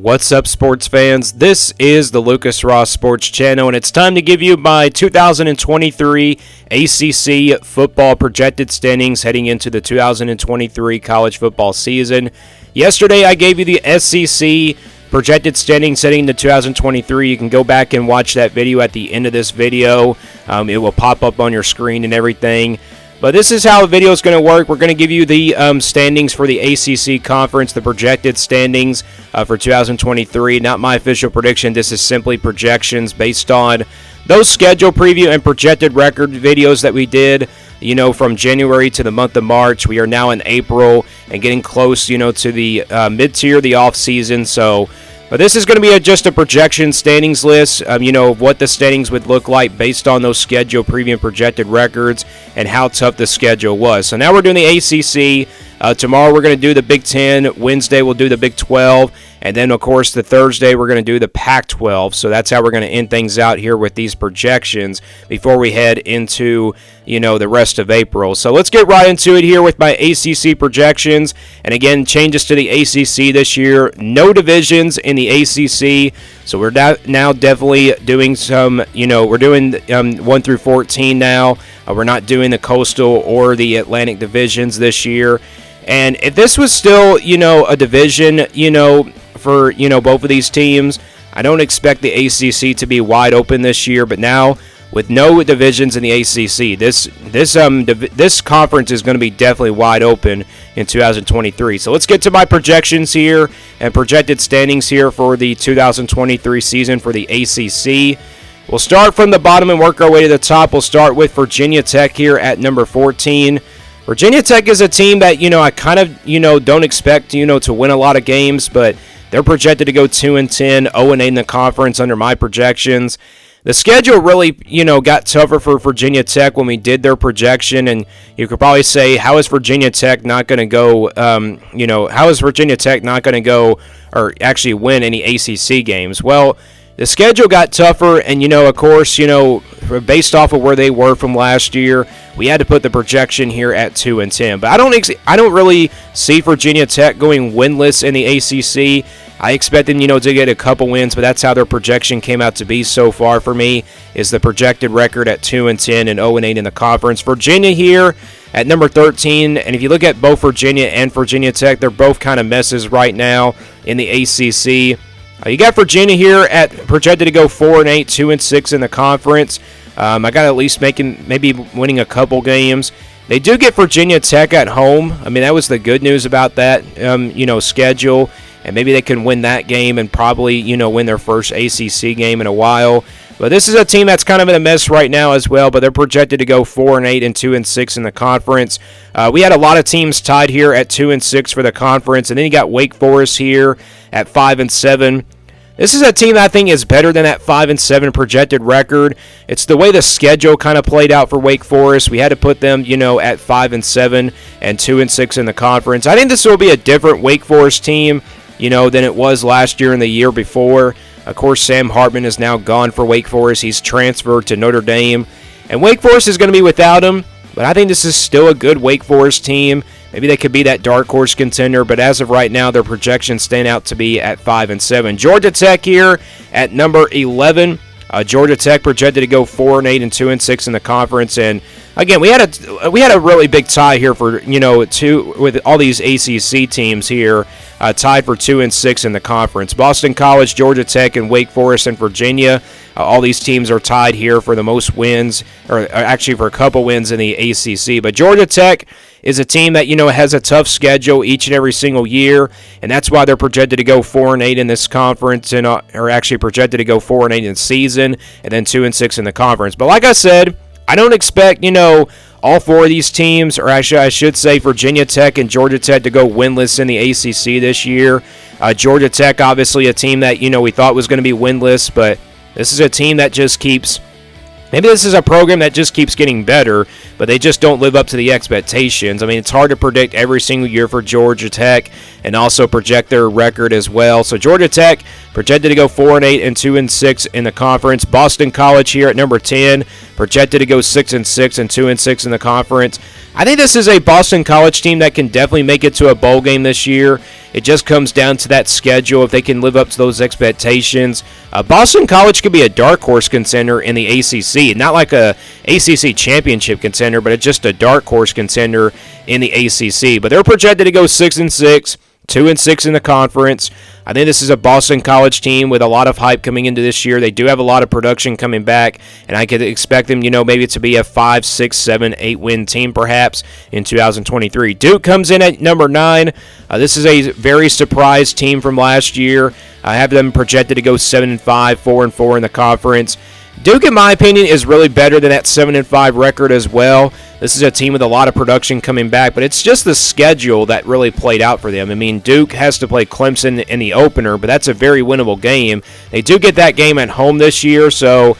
What's up, sports fans? This is the Lucas Ross Sports Channel, and it's time to give you my 2023 ACC football projected standings heading into the 2023 college football season. Yesterday, I gave you the SEC projected standings heading into 2023. You can go back and watch that video at the end of this video. It will pop up on your screen and everything. But this is how the video is going to work. We're going to give you the standings for the ACC conference, the projected standings for 2023. Not my official prediction. This is simply projections based on those schedule preview and projected record videos that we did, from January to the month of March. We are now in April and getting close, to the mid-tier, the off-season. But this is going to be just a projection standings list, of what the standings would look like based on those schedule preview and projected records and how tough the schedule was. So now we're doing the ACC. Tomorrow we're going to do the Big 10. Wednesday we'll do the Big 12. And then, of course, the Thursday we're going to do the Pac-12. So that's how we're going to end things out here with these projections before we head into, the rest of April. So let's get right into it here with my ACC projections. And again, changes to the ACC this year. No divisions in the ACC. So we're now definitely doing some, we're doing 1 through 14 now. We're not doing the Coastal or the Atlantic divisions this year. And if this was still, a division, for, both of these teams, I don't expect the ACC to be wide open this year. But now, with no divisions in the ACC, this conference is going to be definitely wide open in 2023. So let's get to my projections here and projected standings here for the 2023 season for the ACC. We'll start from the bottom and work our way to the top. We'll start with Virginia Tech here at number 14. Virginia Tech is a team that, I kind of, don't expect, to win a lot of games, but they're projected to go 2-10, 0-8 in the conference under my projections. The schedule really, got tougher for Virginia Tech when we did their projection, and you could probably say, how is Virginia Tech not going to go, how is Virginia Tech not going to go or actually win any ACC games? Well, the schedule got tougher, and, of course, based off of where they were from last year, we had to put the projection here at 2-10. But I don't really see Virginia Tech going winless in the ACC. I expect them, to get a couple wins, but that's how their projection came out to be so far for me, is the projected record at 2-10 and 0-8 in the conference. Virginia here at number 13, and if you look at both Virginia and Virginia Tech, they're both kind of messes right now in the ACC. You got Virginia here at projected to go 4-8, 2-6 in the conference. I got at least maybe winning a couple games. They do get Virginia Tech at home. I mean, that was the good news about that, schedule. And maybe they can win that game and probably, win their first ACC game in a while. But this is a team that's kind of in a mess right now as well, but they're projected to go 4-8 and 2-6 in the conference. We had a lot of teams tied here at 2-6 for the conference, and then you got Wake Forest here at 5-7. This is a team that I think is better than that 5-7 projected record. It's the way the schedule kind of played out for Wake Forest. We had to put them, at 5-7 and 2-6 in the conference. I think this will be a different Wake Forest team, than it was last year and the year before. Of course, Sam Hartman is now gone for Wake Forest. He's transferred to Notre Dame. And Wake Forest is going to be without him, but I think this is still a good Wake Forest team. Maybe they could be that dark horse contender, but as of right now, their projections stand out to be at 5-7. Georgia Tech here at number 11. Georgia Tech projected to go 4-8 and 2-6 in the conference, and again, we had a really big tie here for with all these ACC teams here tied for 2-6 in the conference. Boston College, Georgia Tech, and Wake Forest and Virginia. All these teams are tied here for the most wins, or actually for a couple wins in the ACC. But Georgia Tech is a team that, has a tough schedule each and every single year, and that's why they're projected to go 4-8 in this conference, and or actually projected to go 4-8 in the season, and then 2-6 in the conference. But like I said, I don't expect, all four of these teams, or actually I should say Virginia Tech and Georgia Tech, to go winless in the ACC this year. Georgia Tech, obviously a team that, we thought was going to be winless, but this is a team that just keeps... Maybe this is a program that just keeps getting better, but they just don't live up to the expectations. I mean, it's hard to predict every single year for Georgia Tech and also project their record as well. So Georgia Tech projected to go 4-8 and 2-6 in the conference. Boston College here at number 10, projected to go 6-6 and 2-6 in the conference. I think this is a Boston College team that can definitely make it to a bowl game this year. It just comes down to that schedule. If they can live up to those expectations, Boston College could be a dark horse contender in the ACC. Not like a ACC championship contender, but it's just a dark horse contender in the ACC. But they're projected to go 6-6. 2-6 in the conference. I think this is a Boston College team with a lot of hype coming into this year. They do have a lot of production coming back, and I could expect them, maybe to be a 5, 6, 7, 8 win team perhaps in 2023. Duke comes in at number 9. This is a very surprise team from last year. I have them projected to go 7-5, 4-4 in the conference. Duke, in my opinion, is really better than that 7-5 record as well. This is a team with a lot of production coming back, but it's just the schedule that really played out for them. I mean, Duke has to play Clemson in the opener, but that's a very winnable game. They do get that game at home this year, so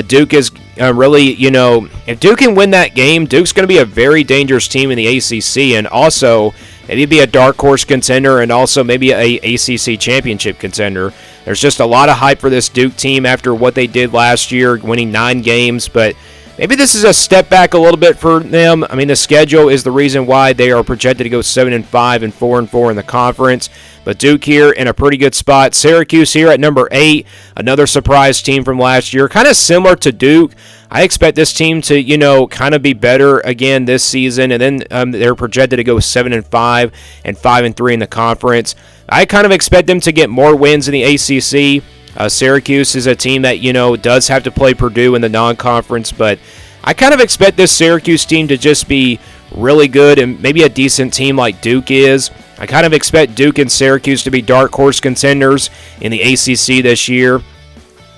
Duke is really, if Duke can win that game, Duke's going to be a very dangerous team in the ACC, and also maybe be a dark horse contender and also maybe a ACC championship contender. There's just a lot of hype for this Duke team after what they did last year, winning 9 games, but maybe this is a step back a little bit for them. I mean, the schedule is the reason why they are projected to go 7-5 and 4-4 in the conference. But Duke here in a pretty good spot. Syracuse here at number 8, another surprise team from last year, kind of similar to Duke. I expect this team to, kind of be better again this season, and then they're projected to go 7-5 and 5-3 in the conference. I kind of expect them to get more wins in the ACC. Syracuse is a team that, does have to play Purdue in the non-conference, but I kind of expect this Syracuse team to just be really good and maybe a decent team like Duke is. I kind of expect Duke and Syracuse to be dark horse contenders in the ACC this year.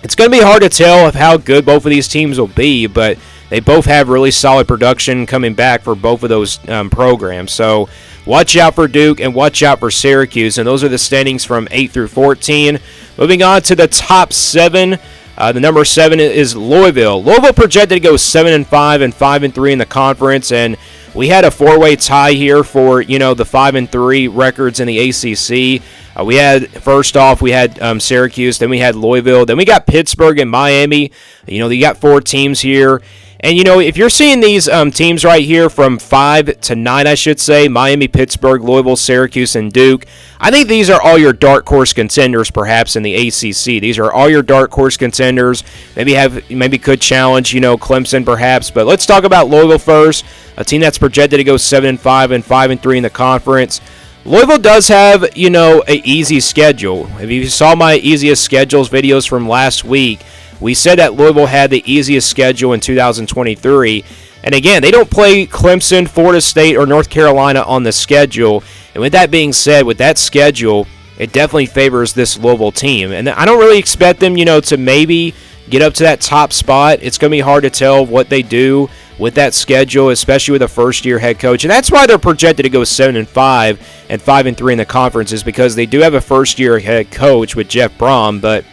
It's going to be hard to tell of how good both of these teams will be, but they both have really solid production coming back for both of those programs. So watch out for Duke and watch out for Syracuse. And those are the standings from 8 through 14. Moving on to the top 7. The number 7 is Louisville. Louisville projected to go 7-5 and 5-3 in the conference, and we had a 4-way tie here for the 5-3 records in the ACC. We had Syracuse, then we had Louisville, then we got Pittsburgh and Miami. You got 4 teams here. And, if you're seeing these teams right here from 5 to 9, I should say, Miami, Pittsburgh, Louisville, Syracuse, and Duke, I think these are all your dark horse contenders perhaps in the ACC. These are all your dark horse contenders. Maybe could challenge, Clemson perhaps. But let's talk about Louisville first, a team that's projected to go 7-5 and 5-3 in the conference. Louisville does have, an easy schedule. If you saw my easiest schedules videos from last week, we said that Louisville had the easiest schedule in 2023. And again, they don't play Clemson, Florida State, or North Carolina on the schedule. And with that being said, with that schedule, it definitely favors this Louisville team. And I don't really expect them, to maybe get up to that top spot. It's going to be hard to tell what they do with that schedule, especially with a first-year head coach. And that's why they're projected to go 7-5 and 5-3 in the conference, is because they do have a first-year head coach with Jeff Brom. But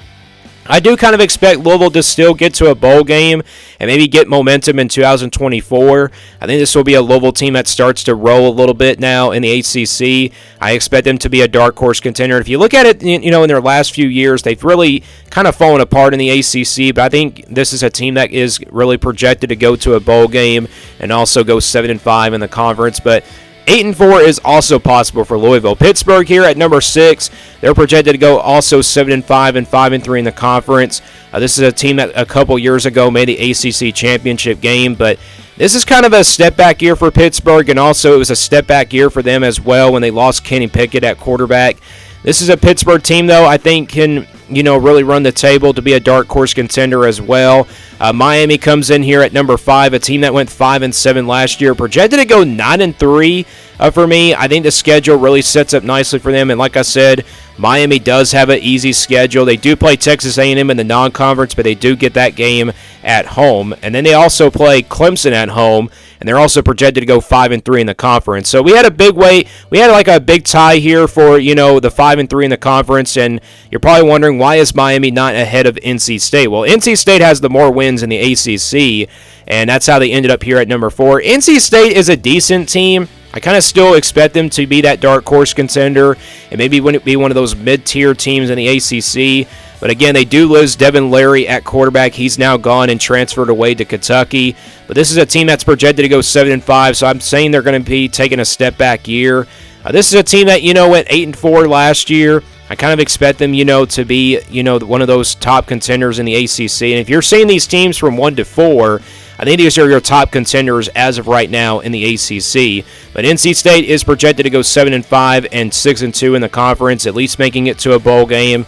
I do kind of expect Louisville to still get to a bowl game and maybe get momentum in 2024. I think this will be a Louisville team that starts to roll a little bit now in the ACC. I expect them to be a dark horse contender. If you look at it, in their last few years, they've really kind of fallen apart in the ACC, but I think this is a team that is really projected to go to a bowl game and also go 7-5 in the conference. But 8-4 is also possible for Louisville. Pittsburgh here at number 6. They're projected to go also 7-5 and 5-3 in the conference. This is a team that a couple years ago made the ACC championship game, but this is kind of a step-back year for Pittsburgh, and also it was a step-back year for them as well when they lost Kenny Pickett at quarterback. This is a Pittsburgh team, though, I think can, really run the table to be a dark horse contender as well. Miami comes in here at number 5, a team that went 5-7 last year, projected to go 9-3 for me. I think the schedule really sets up nicely for them, and like I said, Miami does have an easy schedule. They do play Texas A&M in the non-conference, but they do get that game at home, and then they also play Clemson at home, and they're also projected to go 5-3 in the conference. So we had a big like a big tie here for, the 5-3 in the conference, and you're probably wondering, why is Miami not ahead of NC State? Well, NC State has the more wins in the ACC, and that's how they ended up here at number 4. NC State is a decent team. I kind of still expect them to be that dark horse contender and maybe wouldn't be one of those mid-tier teams in the ACC. But again, they do lose Devin Leary at quarterback. He's now gone and transferred away to Kentucky. But this is a team that's projected to go 7-5, so I'm saying they're going to be taking a step back year. This is a team that, went 8-4 last year. I kind of expect them, to be, one of those top contenders in the ACC. And if you're seeing these teams from 1 to 4, I think these are your top contenders as of right now in the ACC. But NC State is projected to go 7-5 and 6-2 in the conference, at least making it to a bowl game.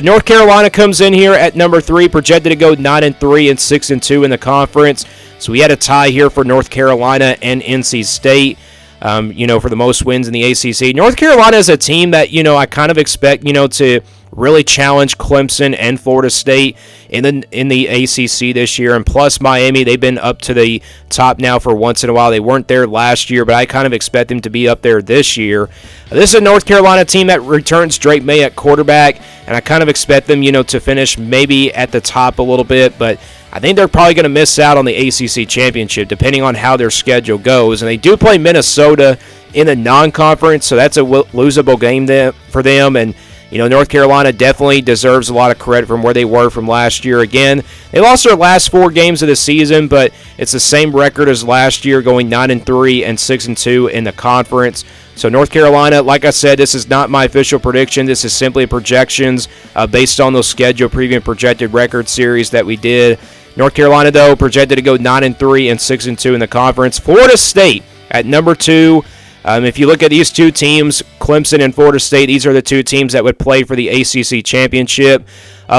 North Carolina comes in here at number 3, projected to go 9-3 and 6-2 in the conference. So we had a tie here for North Carolina and NC State. For the most wins in the ACC. North Carolina is a team that, I kind of expect, to really challenge Clemson and Florida State in the ACC this year. And plus Miami, they've been up to the top now for once in a while. They weren't there last year, but I kind of expect them to be up there this year. This is a North Carolina team that returns Drake May at quarterback, and I kind of expect them, to finish maybe at the top a little bit, but I think they're probably going to miss out on the ACC championship depending on how their schedule goes. And they do play Minnesota in the non-conference, so that's a losable game for them. And, North Carolina definitely deserves a lot of credit from where they were from last year. Again, they lost their last 4 games of the season, but it's the same record as last year, going 9-3 and 6-2 in the conference. So North Carolina, like I said, this is not my official prediction. This is simply projections based on those schedule preview and projected record series that we did. North Carolina, though, projected to go 9-3 and 6-2 in the conference. Florida State at number 2. If you look at these two teams, Clemson and Florida State, these are the two teams that would play for the ACC championship.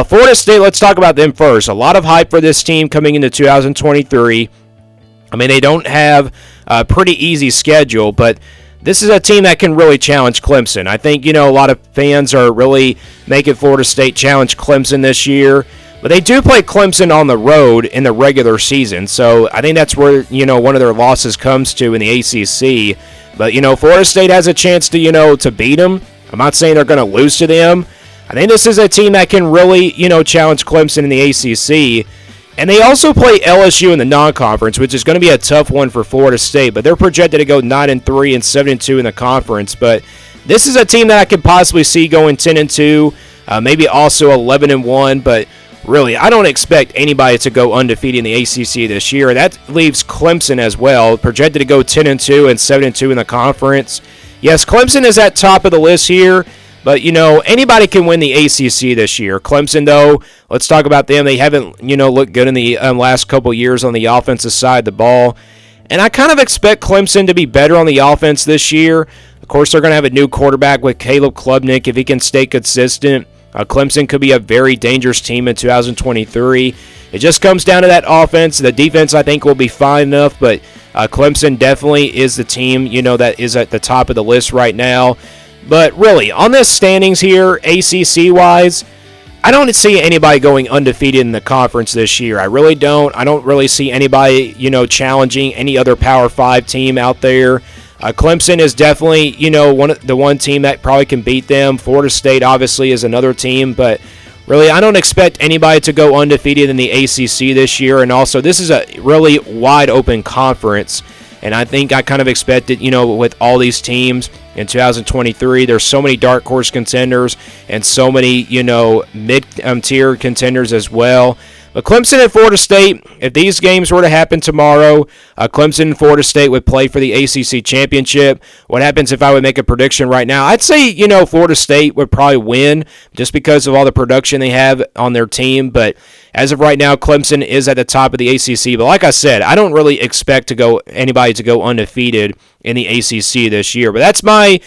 Florida State, let's talk about them first. A lot of hype for this team coming into 2023. I mean, they don't have a pretty easy schedule, but this is a team that can really challenge Clemson. I think, a lot of fans are really making Florida State challenge Clemson this year. But they do play Clemson on the road in the regular season, so I think that's where, one of their losses comes to in the ACC. But, Florida State has a chance to beat them. I'm not saying they're going to lose to them. I think this is a team that can really, challenge Clemson in the ACC. And they also play LSU in the non-conference, which is going to be a tough one for Florida State. But they're projected to go 9-3 and 7-2 in the conference. But this is a team that I could possibly see going 10-2, maybe also 11-1. But really, I don't expect anybody to go undefeated in the ACC this year. That leaves Clemson as well, projected to go 10-2 and 7-2 in the conference. Yes, Clemson is at top of the list here, but, anybody can win the ACC this year. Clemson, though, let's talk about them. They haven't, looked good in the last couple years on the offensive side of the ball. And I kind of expect Clemson to be better on the offense this year. Of course, they're going to have a new quarterback with Caleb Klubnik if he can stay consistent. Clemson could be a very dangerous team in 2023. It just comes down to that offense. The defense, I think, will be fine enough, but Clemson definitely is the team, that is at the top of the list right now. But really, on this standings here, ACC-wise, I don't see anybody going undefeated in the conference this year. I really don't. I don't really see anybody, challenging any other Power 5 team out there. Clemson is definitely, one team that probably can beat them. Florida State, obviously, is another team. But really, I don't expect anybody to go undefeated in the ACC this year. And also, this is a really wide-open conference. And I think I kind of expected, with all these teams in 2023, there's so many dark horse contenders and so many, mid-tier contenders as well. But Clemson and Florida State, if these games were to happen tomorrow, Clemson and Florida State would play for the ACC championship. What happens if I would make a prediction right now? I'd say, Florida State would probably win just because of all the production they have on their team. But as of right now, Clemson is at the top of the ACC. But like I said, I don't really expect anybody to go undefeated in the ACC this year. But that's my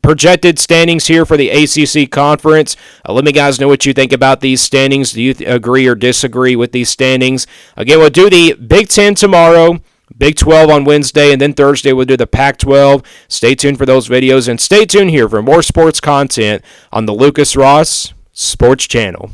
projected standings here for the ACC conference. Let me guys know what you think about these standings. Do you agree or disagree with these standings? Again, we'll do the Big Ten tomorrow, Big 12 on Wednesday, and then Thursday we'll do the Pac-12. Stay tuned for those videos, and stay tuned here for more sports content on the Lucas Ross Sports Channel.